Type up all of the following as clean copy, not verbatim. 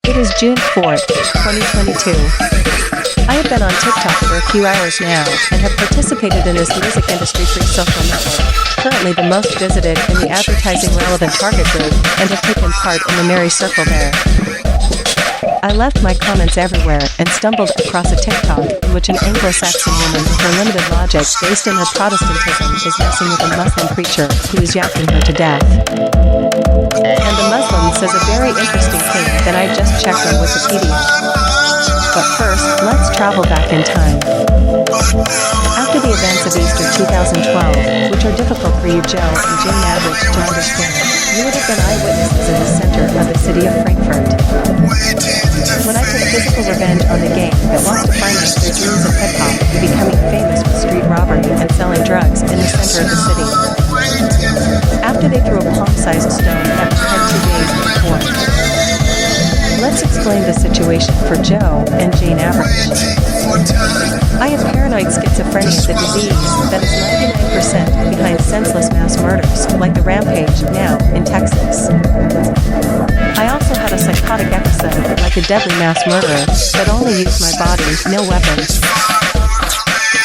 It is June 4th, 2022. I have been on TikTok for a few hours now, and have participated in this music industry free social network, currently the most visited in the advertising relevant target group, and have taken part in the merry circle there. I left my comments everywhere and stumbled across a TikTok in which an Anglo-Saxon woman with her limited logic based in her Protestantism is messing with a Muslim preacher who is yakking her to death. And the Muslim says a very interesting thing that I just checked on Wikipedia. But first, let's travel back in time. After the events of Easter 2012, which are difficult for you Joe and Jane Average to understand, you would have been eyewitnesses in the center of the city of Frankfurt. When I took physical revenge on the gang that wants to finance their dreams of hip-hop, becoming famous with street robbery and selling drugs in the center of the city. After they threw a palm-sized stone at my head 2 days before. Let's explain the situation for Joe and Jane Average. I have paranoid schizophrenia, the disease that is 99% behind senseless mass murders, like the rampage now in Texas. I also had a psychotic episode, like a deadly mass murderer, but only used my body, no weapons.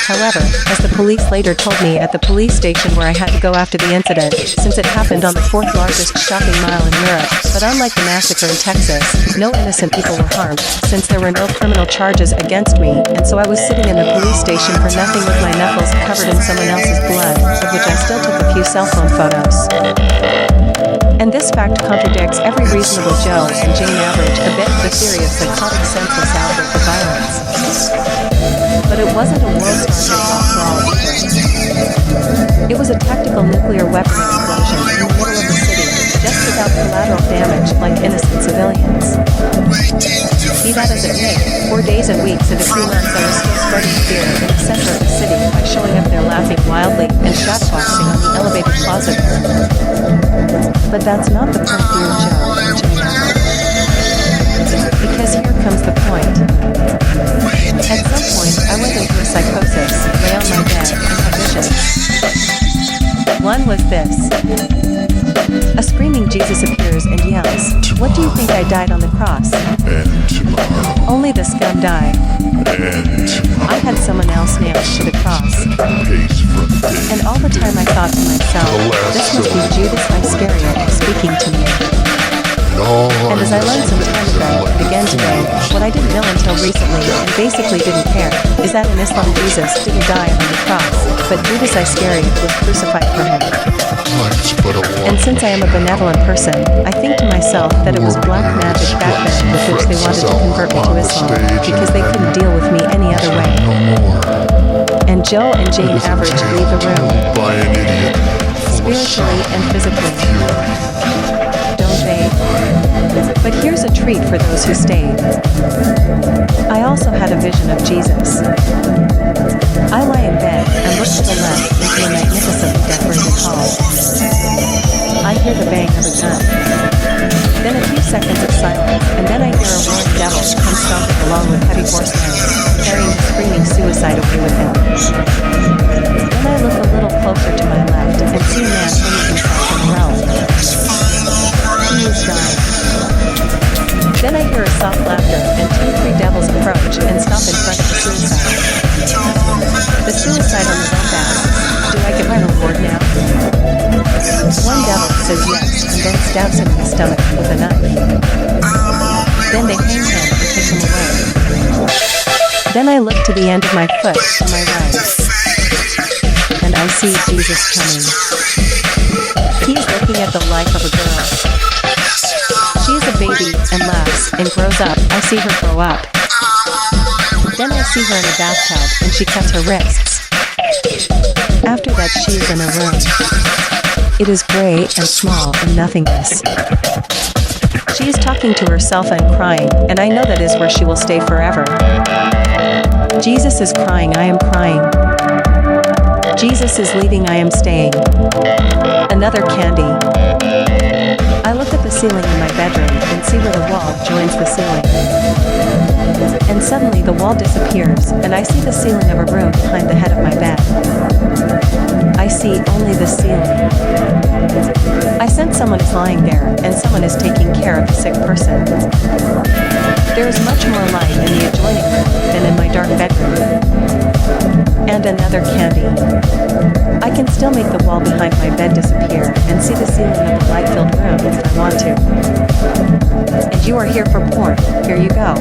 However, as the police later told me at the police station where I had to go after the incident, since it happened on the 4th largest shopping mile in Europe, but unlike the massacre in Texas, no innocent people were harmed, since there were no criminal charges against me, and so I was sitting in the police station for nothing with my knuckles covered in someone else's blood, of which I still took a few cell phone photos. And this fact contradicts every reasonable Joe and Jane Average a bit the theory of psychotic senseless outbreak of violence. But it wasn't a world-star hip-hop brawl either. It was a tactical nuclear weapon explosion in the middle of the city, just without collateral damage like innocent civilians. Be that as it may, 4 days and weeks and a few months I was still spreading fear in the center of the city by showing up there laughing wildly and shadowboxing on the elevated plaza there. But that's not the point here, Joe and Jane Average. Because here comes the point. At some point, I went into a psychosis, lay on my bed, and had visions. One was this. A screaming Jesus appears and yells, "What do you think I died on the cross?" And tomorrow. Only the scum die. And tomorrow. I had someone else nailed to the cross. Pace from day. And all the time I thought to myself, this must be Judas Iscariot speaking to me. And as I learned some time ago, and again today, what I didn't know until recently, and basically didn't care, is that in Islam Jesus didn't die on the cross, but Judas Iscariot was crucified for him. And since I am a benevolent person, I think to myself that it was black magic back then with which they wanted to convert me to Islam, because they couldn't deal with me any other way. And Joe and Jane Average leave the room, spiritually and physically. Don't they? But here's a treat for those who stayed. I also had a vision of Jesus. I lie in bed and look to the left into a magnificently decorated hall. I hear the bang of a gun. Then a few seconds of silence, and then I hear a roaring devil come stomping along with heavy horsemen, carrying the screaming suicide away with him. Then I look a little closer to my left and see a man hanging himself from a rope. He is dying. Then I hear a soft laughter and 2-3 devils approach and stop in front of the suicide. The suicide on the rope asks, "Do I get my reward now?" One devil says yes and then stabs him in the stomach with a knife. Then they hang him and take him away. Then I look to the end of my foot to my right, and I see Jesus coming. He is looking at the life of a girl. She is a baby and laughs and grows up. I see her grow up. Then I see her in a bathtub and she cuts her wrists. After that she is in a room. It is gray and small and nothingness. She is talking to herself and crying, and I know that is where she will stay forever. Jesus is crying, I am crying. Jesus is leaving, I am staying. Another candy. I look at the ceiling in my bedroom and see where the wall joins the ceiling. And suddenly the wall disappears, and I see the ceiling of a room behind the head of my bed. I see only the ceiling. I sense someone is lying there, and someone is taking care of a sick person. other candy. I can still make the wall behind my bed disappear and see the ceiling of a light-filled room if I want to. And you are here for porn. Here you go.